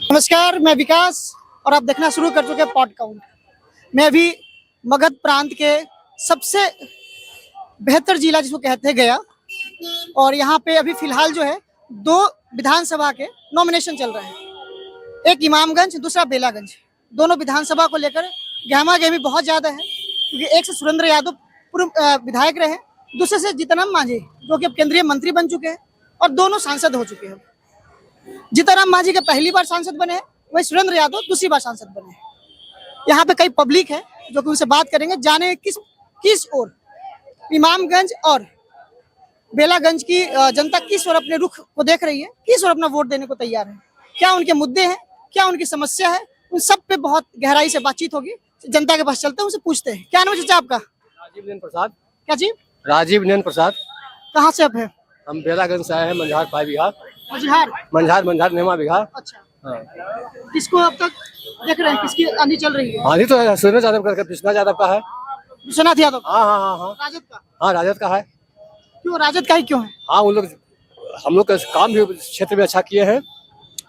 नमस्कार, मैं विकास और आप देखना शुरू कर चुके हैं पॉड काउंट। मैं अभी मगध प्रांत के सबसे बेहतर जिला जिसको कहते हैं गया, और यहाँ पे अभी फिलहाल जो है दो विधानसभा के नॉमिनेशन चल रहे हैं। एक इमामगंज, दूसरा बेलागंज। दोनों विधानसभा को लेकर गहमा गहमी बहुत ज़्यादा है, क्योंकि एक से सुरेंद्र यादव पूर्व विधायक रहे, दूसरे से जीतनराम मांझी जो कि अब केंद्रीय मंत्री बन चुके हैं और दोनों सांसद हो चुके हैं। जीतनराम मांझी के पहली बार सांसद बने हैं, वही सुरेंद्र यादव दूसरी बार सांसद बने हैं। यहाँ पे कई पब्लिक है जो कि उनसे बात करेंगे, जाने किस ओर इमामगंज और बेलागंज की जनता किस ओर अपने रुख को देख रही है, किस ओर अपना वोट देने को तैयार है, क्या उनके मुद्दे हैं, क्या उनकी समस्या है, उन सब पे बहुत गहराई से बातचीत होगी। जनता के पास चलते हैं, उनसे पूछते हैं। क्या नाम है चाचा आपका? राजीव नयन प्रसाद। क्या जी? राजीव नयन प्रसाद। कहाँ से आप है? हम बेलागंज से आए हैं, मंझार 5 बीघा। मंझार नेमा बीघा। अच्छा, हाँ। किसको अब तक देख रहे हैं, किसकी आंधी चल रही है? आंधी तो है सुरेंद्र यादव का, विश्वनाथ यादव का है। विश्वनाथ यादव? हाँ। राजद का? हाँ, राजद का है। क्यों राजद का ही क्यों है? हाँ, हम लोग का काम भी क्षेत्र में अच्छा किए हैं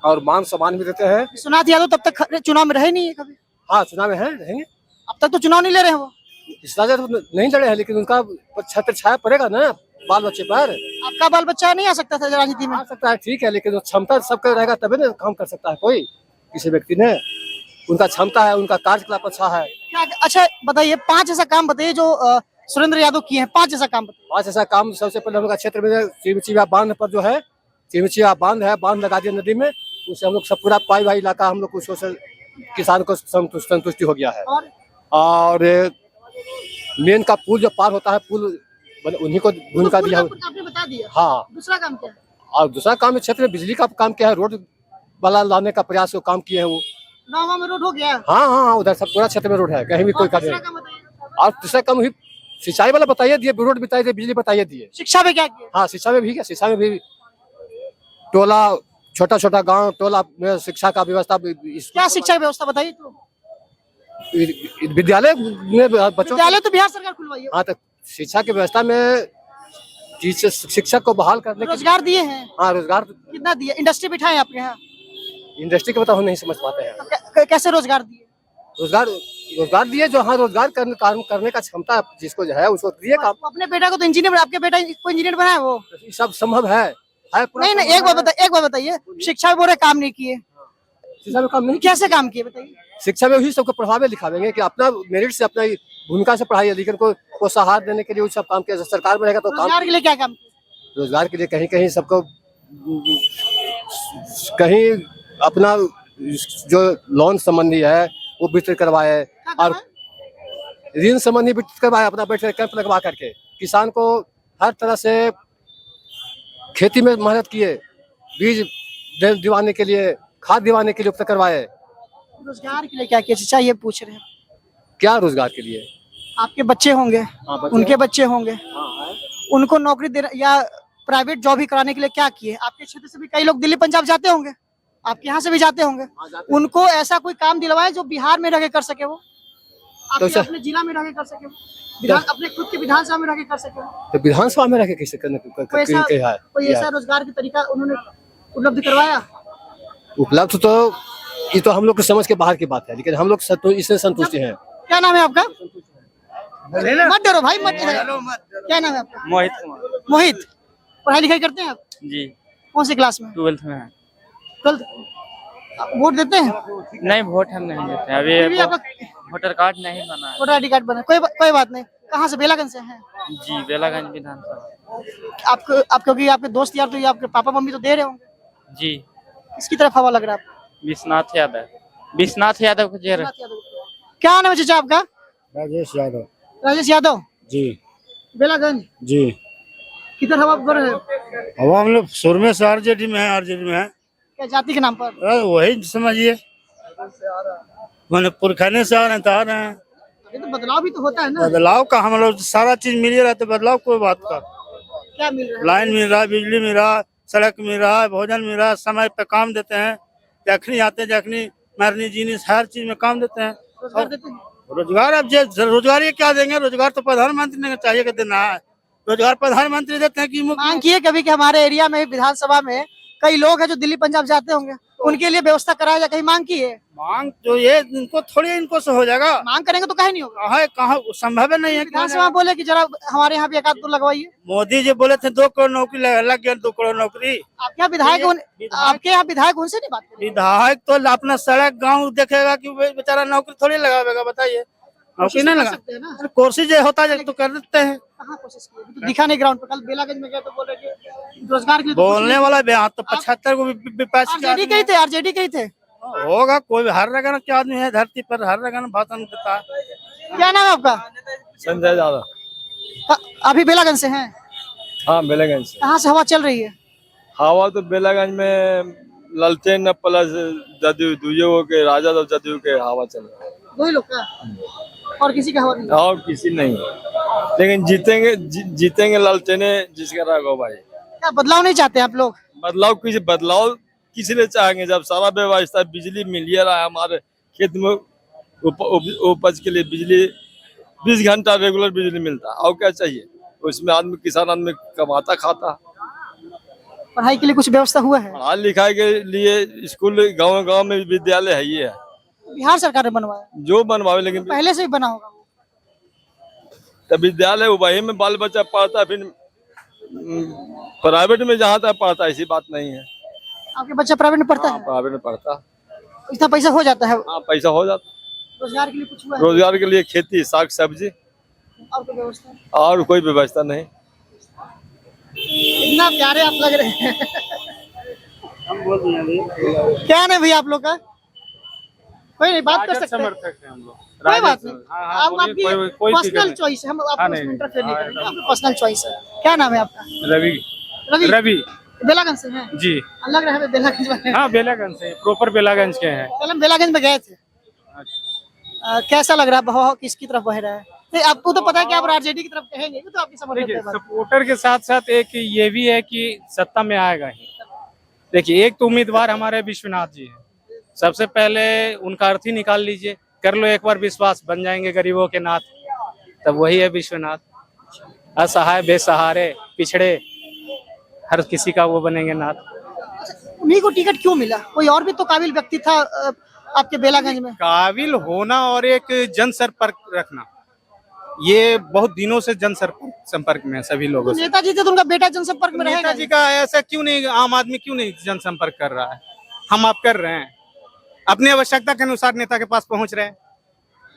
और मान सम्मान भी देते हैं। विश्वनाथ यादव तब तक चुनाव में रहे नहीं है कभी? हाँ, चुनाव में है, रहेंगे। अब तक तो चुनाव नहीं ले रहे हैं वो। विश्वनाथ यादव नहीं लड़े हैं, लेकिन उनका छत्र छाया पड़ेगा ना बाल बच्चे पर। आपका बाल बच्चा नहीं आ सकता था राजनीति में? आ सकता है, ठीक है, लेकिन क्षमता सबका रहेगा तभी ना काम कर सकता है कोई किसी व्यक्ति ने। उनका क्षमता है, उनका कार्यकलाप अच्छा है। क्या? अच्छा बताइए, 5 ऐसा काम बताइए जो सुरेंद्र यादव किए हैं। 5 ऐसा काम बताइए। 5 ऐसा काम। सबसे पहले हम लोग क्षेत्र में चिमचिया बांध पर जो है, चिमचिया बांध है, बांध लगा दिया नदी में। उससे हम लोग सब पूरा पाई भाई इलाका हम लोग को किसान को संतुष्टि हो गया है। और मेन का पुल जो पार होता है, पुल उन्हीं को भूमिका दिया। आपने बता दिया। हाँ। दूसरा काम क्या है? और दूसरा काम क्षेत्र में बिजली का काम किया है, रोड वाला लाने का प्रयास को काम किए हैं वो। गाँव में रोड हो गया? हाँ, उधर सब पूरा क्षेत्र में रोड है, कहीं भी कोई काम नहीं। और तीसरा काम हुई सिंचाई वाला बताइए दिए, रोड बताइए दिए, बिजली बताइए दिए। शिक्षा में क्या किया? हाँ, शिक्षा में भी क्या, शिक्षा में भी टोला, छोटा गांव टोला में शिक्षा का व्यवस्था। क्या शिक्षा की व्यवस्था बताइए तो। विद्यालय में बच्चों, विद्यालय तो बिहार सरकार खुलवाई है। हाँ, तो शिक्षा की व्यवस्था में शिक्षक को बहाल करने के रोजगार दिए हैं। हाँ, रोजगार कितना दिए? इंडस्ट्री बिठाए आपके यहाँ? इंडस्ट्री के बता हम नहीं समझ पाते हैं। कैसे रोजगार दिए? रोजगार दिए जो, हाँ, रोजगार करने का क्षमता जिसको जो है उसको दिए काम। अपने बेटा को तो इंजीनियर, आपके बेटा को इंजीनियर बनाया वो? सब संभव है। नहीं, एक बात बताइए, शिक्षा में बोले काम नहीं किए, शिक्षा में काम नहीं, कैसे काम किए बताइए? शिक्षा में वही सबको पढ़ावे लिखावेंगे कि अपना मेरिट से, अपना भूमिका से पढ़ाई, लेकिन को सहारा देने के लिए सब काम किया। सरकार में रहेगा तो काम। रोजगार के लिए क्या काम किया? रोजगार के लिए कहीं सबको, कहीं अपना जो लोन संबंधी है वो वितरित करवाए, और ऋण संबंधी वितरित करवाए, अपना बैठे कैंप लगवा करके किसान को हर तरह से खेती में मेहनत किए, बीज दिवाने के लिए, खाद दिवाने के लिए उपलब्ध करवाए। रोजगार के लिए क्या किया चाचा, ये पूछ रहे हैं। क्या रोजगार के लिए? आपके बच्चे होंगे, उनके बच्चे होंगे, उनको नौकरी देना या प्राइवेट जॉब ही कराने के लिए क्या किए? आपके क्षेत्र से भी कई लोग दिल्ली पंजाब जाते होंगे, आपके यहाँ से भी जाते होंगे। उनको ऐसा कोई काम दिलवाए जो बिहार में रह के कर सके, वो अपने जिला में रह के कर सके, अपने खुद के विधानसभा में रह के कर सके। तो विधानसभा में रह के कैसे करने कोई ऐसा रोजगार का तरीका उन्होंने उपलब्ध करवाया? उपलब्ध तो ये तो हम लोग को समझ के बाहर की बात है, लेकिन हम लोग इससे संतुष्ट हैं। क्या नाम है आपका? मत डरो भाई, मत डरो। क्या नाम है आपका? मोहित। मोहित, पढ़ाई लिखाई करते हैं आप? जी। कौन सी क्लास में? 12th में है। 12th। वोट देते हैं? नहीं, वोट हम नहीं देते अभी। वोटर कार्ड नहीं बना है। वोटर ID कार्ड बना, कोई बात नहीं। कहाँ से? बेलागंज से हैं? जी, बेलागंज विधानसभा। आपको क्योंकि आपके दोस्त यार तो ये आपके पापा मम्मी तो दे रहे होंगे जी। किसकी तरफ हवा लग रहा है आपको? विश्वनाथ यादव को जे रहे। क्या नाम है चाचा आपका? राजेश यादव जी। बेलागंज जी। किधर हवा बढ़ रहे? अब हम लोग शुरू में से आरजेडी में है। क्या जाति के नाम पर? वही समझिए, मैंने पुरखाने से आ रहे हैं। ये तो बदलाव भी तो होता है ना। बदलाव का हम लोग सारा चीज मिल रहा है, तो बदलाव कोई बात का। क्या मिल रहा है? लाइन मिल रहा है, बिजली मिल रहा है, सड़क मिल रहा है, भोजन मिल रहा है, समय पे काम देते हैं, जखनी आते जखनी मरनी जीनी हर चीज में काम देते हैं। रोजगार देते हैं? रोजगार अब रोजगार ये क्या देंगे? रोजगार तो प्रधानमंत्री ने चाहिए कि देना है। रोजगार प्रधानमंत्री देते हैं कि मांग किए कभी कि हमारे एरिया में विधानसभा में कई लोग हैं जो दिल्ली पंजाब जाते होंगे, उनके लिए व्यवस्था कराया जाए, कहीं मांग की है? मांग जो ये इनको थोड़ी इनको से हो जाएगा, मांग करेंगे तो कहीं नहीं होगा। है कहाँ संभव नहीं है। विधानसभा बोले कि जरा हमारे यहाँ भी एक आध तो लगवाइए। मोदी जी बोले थे 2 करोड़ नौकरी लग गया, 2 करोड़ नौकरी। आपके यहाँ विधायक आपके यहाँ विधायक उनसे नहीं बात करें? विधायक तो अपना सड़क गांव देखेगा कि बेचारा नौकरी थोड़ी लगावेगा, बताइए। नौकरी नहीं लगा सकते हैं ना। कोशिश होता है तो कर देते हैं। कहाँ कोशिश की? अभी तो दिखा नहीं ग्राउंड पर। कल बेलागंज में गए तो बोल रहे कि रोजगार के लिए तो बोलने वाला भी तो 75 को विपक्ष के आरजेडी के ही थे, आरजेडी के ही थे। होगा कोई भी, हर जगह क्या आदमी है धरती पर, हर जगह भाषण देता है। क्या नाम है आपका? संजय यादव। अभी बेलागंज से हैं? हाँ, बेलागंज से। कहाँ से हवा चल रही है? हवा तो बेलागंज में ललचेन प्लस जदयू दुइयों के राजद और जदयू के हवा चल रहा है। दो ही लोग का? और किसी का हवा नहीं? और किसी नहीं, लेकिन जीतेंगे लालचने जिसका रहेगा भाई। क्या बदलाव नहीं चाहते आप लोग? बदलाव किसी लिए चाहेंगे जब सारा व्यवस्था बिजली मिल ही रहा है हमारे खेत में, उपज के लिए बिजली 20 घंटा रेगुलर बिजली मिलता है, और क्या चाहिए? उसमें आदमी किसान आदमी कमाता खाता। पढ़ाई के लिए कुछ व्यवस्था हुआ है? पढ़ाई लिखाई के लिए स्कूल गांव में विद्यालय है ही है, बिहार सरकार ने बनवाया? जो बनवावे, लेकिन पहले से ही बना होगा। तब विद्यालय वही में बाल बच्चा पढ़ता, फिर प्राइवेट में जहाँ तक पढ़ता, ऐसी बात नहीं है। आपके बच्चा प्राइवेट में पढ़ता है? प्राइवेट में पढ़ता, इतना पैसा हो जाता है? हाँ पैसा हो जाता। रोजगार के लिए कुछ हुआ है? रोजगार के लिए खेती, साग सब्जी, और कोई व्यवस्था? और कोई व्यवस्था नहीं। इतना प्यारे आप लग रहे हैं। हम बोल दिए अभी। क्या नाम है भैया आप लोग का? कोई नहीं, बात कर सकते हैं। समर्थक हैं हम लोग। कोई बात नहीं, हाँ, आप बोलिए, आपकी कोई पर्सनल चॉइस है, हम आपको उसमें इंटरफेयर नहीं करेंगे, आपकी पर्सनल चॉइस है। क्या नाम है आपका? रवि। रवि। रवि बेलागंज से हैं? जी। लग रहा है बेलागंज में। हाँ, बेलागंज से, प्रॉपर बेलागंज के हैं। कल हम बेलागंज में गए थे। कैसा लग रहा है बहाव किसकी तरफ बह रहा है? नहीं, आपको तो पता है कि आप आरजेडी की तरफ कहेंगे, तो आपकी समझ देखिए, सपोर्टर के साथ साथ एक ये भी है कि सत्ता में आएगा ही। देखिए, एक तो उम्मीदवार हमारे विश्वनाथ जी हैं। सबसे पहले उनका अर्थ ही निकाल लीजिए, कर लो एक बार विश्वास, बन जाएंगे गरीबों के नाथ। तब वही है विश्वनाथ। असहाय, बेसहारे, पिछड़े, हर किसी का वो बनेंगे नाथ। उन्हीं को टिकट क्यों मिला? कोई और भी तो काबिल व्यक्ति था आपके बेलागंज में? काबिल होना और एक जन संपर्क रखना, ये बहुत दिनों से जन संपर्क में है सभी लोगों से। नेताजी थे तो उनका बेटा जनसंपर्क में रहेगा। नेताजी का ऐसा क्यों नहीं, आम आदमी क्यों नहीं जनसंपर्क कर रहा है? हम आप कर रहे हैं, अपनी आवश्यकता के अनुसार नेता के पास पहुंच रहे हैं।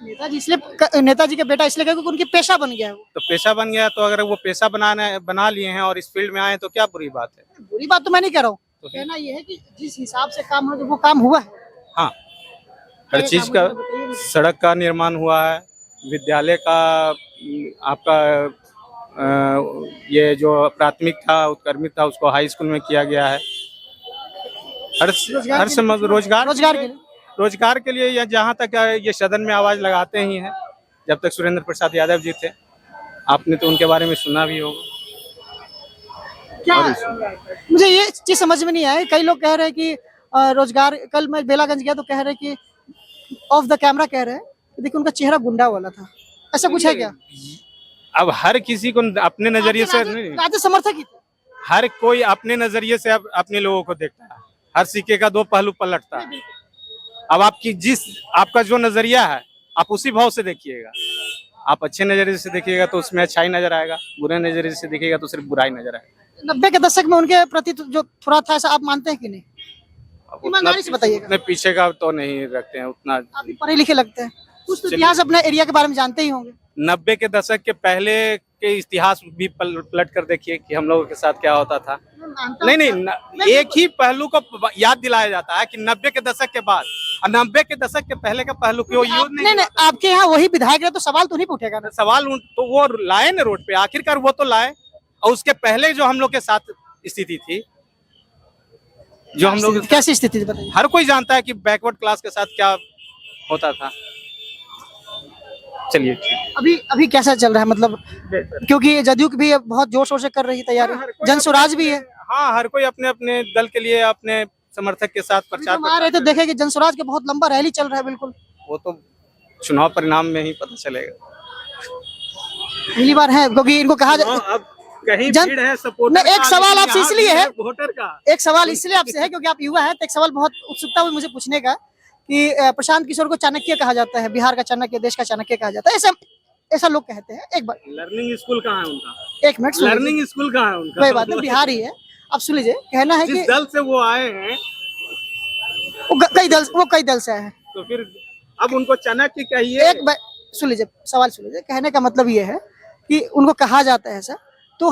नेताजी के बेटा इसलिए क्योंकि उनकी पेशा बन गया है वो। तो पेशा बन गया, तो अगर वो पेशा बना लिए हैं और इस फील्ड में आए तो क्या बुरी बात है? बुरी बात तो मैं नहीं कह रहा हूँ, कहना ये है कि जिस हिसाब से काम हो वो काम हुआ है। हाँ, हर चीज का, सड़क का निर्माण हुआ है, विद्यालय का, आपका ये जो प्राथमिक था, उत्क्रमित था, उसको हाई स्कूल में किया गया है। हर समय रोजगार के लिए या जहाँ तक ये सदन में आवाज लगाते ही हैं। जब तक सुरेंद्र प्रसाद यादव जी थे, आपने तो उनके बारे में सुना भी होगा। क्या मुझे ये चीज समझ में नहीं आया, कई लोग कह रहे हैं कि रोजगार, कल मैं बेलागंज गया तो कह रहे हैं कि ऑफ द कैमरा कह रहे हैं कि देखिए उनका चेहरा गुंडा वाला था, ऐसा कुछ है क्या? अब हर किसी को अपने नजरिए से राज्य समर्थक ही थे। हर कोई अपने नजरिए से अपने लोगों को देखता है, हर सिक्के का दो पहलू पलटता है। अब आपका जो नजरिया है, आप उसी भाव से देखिएगा। आप अच्छे नजरिए से देखिएगा तो उसमें अच्छाई नजर आएगा, बुरे नजरिए से देखिएगा तो सिर्फ बुराई नजर आएगा। 90 के दशक में उनके प्रति जो थोड़ा था, ऐसा आप मानते हैं कि नहीं? ईमानदारी से बताइएगा। उतने पीछे का तो नहीं रखते हैं उतना। आप भी पढ़े लिखे लगते हैं, कुछ तो इतिहास अपने एरिया के बारे में जानते ही होंगे। 90 के दशक के पहले के इतिहास भी पलट कर देखिए कि हम लोगों के साथ क्या होता था। नहीं, एक ही पहलू को याद दिलाया जाता है कि 90 के दशक के बाद और 90 के दशक के पहले का पहलू क्यों यूज नहीं। आपके यहाँ वही विधायक रहे तो सवाल तो नहीं पूछेगा ना? सवाल तो वो लाए ना रोड पे, आखिरकार वो तो लाए। और उसके पहले जो हम लोग के साथ स्थिति थी, जो हम लोग कैसी स्थिति थी बताइए? हर कोई जानता है कि बैकवर्ड क्लास के साथ क्या होता था। चलिए, अभी कैसा चल रहा है, मतलब क्योंकि जदयू भी बहुत जोर शोर से कर रही है तैयारी, जनस्वराज भी है। हाँ, हर कोई अपने अपने दल के लिए अपने समर्थक के साथ प्रचार आ रहे थे, देखे कि जनस्वराज के बहुत लंबा रैली चल रहा है। बिल्कुल, वो तो चुनाव परिणाम में ही पता चलेगा। पहली बार है क्योंकि इनको कहा कहीं जन- भीड़ है सपोर्टर नहीं, एक का, सवाल लेकिन आपसे यहाँ इसलिए भीड़ है। वोटर का। एक सवाल इसलिए आपसे है क्योंकि आप युवा हैं, तो एक सवाल बहुत उत्सुकता हुई मुझे पूछने का कि प्रशांत किशोर को चाणक्य कहा जाता है, बिहार का चाणक्य, देश का चाणक्य कहा जाता है, ऐसा ऐसा लोग कहते हैं। एक बार लर्निंग स्कूल कहाँ है उनका? एक मिनट सुन लीजिए। लर्निंग स्कूल कहाँ है उनका? कोई बात नहीं, बिहार ही है। अब सुन लीजिए, कहना है जिस कि दल से वो आए हैं, वो कई दल से आए हैं। तो फिर अब उनको चाणक्य कहिए। एक बार सुन लीजिए, सवाल सुन लीजिए। कहने का मतलब ये है कि उनको कहा जाता है ऐसा, तो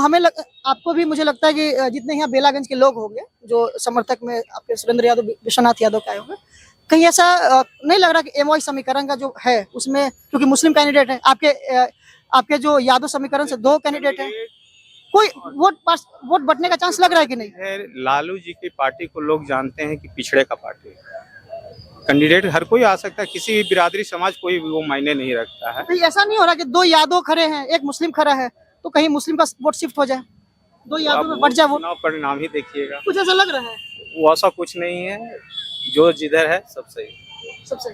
आपको भी मुझे लगता है कि जितने यहाँ बेलागंज के लोग होंगे जो समर्थक में आपके सुरेंद्र यादव, विश्वनाथ यादव का आए होंगे, कहीं ऐसा नहीं लग रहा कि एमओआई समीकरण का जो है उसमें, क्योंकि मुस्लिम कैंडिडेट है आपके जो यादव समीकरण से 2 कैंडिडेट है, कोई वोट बटने का चांस लग रहा है कि नहीं? है, लालू जी की पार्टी को लोग जानते हैं कि पिछड़े का पार्टी है। कैंडिडेट हर कोई आ सकता है, किसी भी बिरादरी समाज कोई भी वो मायने नहीं रखता है। कहीं ऐसा नहीं हो रहा कि 2 यादव खड़े हैं, एक मुस्लिम खड़ा है, तो कहीं मुस्लिम का वोट शिफ्ट हो जाए, 2 यादव में बढ़ जाए वोट? चुनाव परिणाम ही देखिएगा, कुछ ऐसा लग रहा है वो ऐसा कुछ नहीं है, जो जिधर है सब सही। सबसे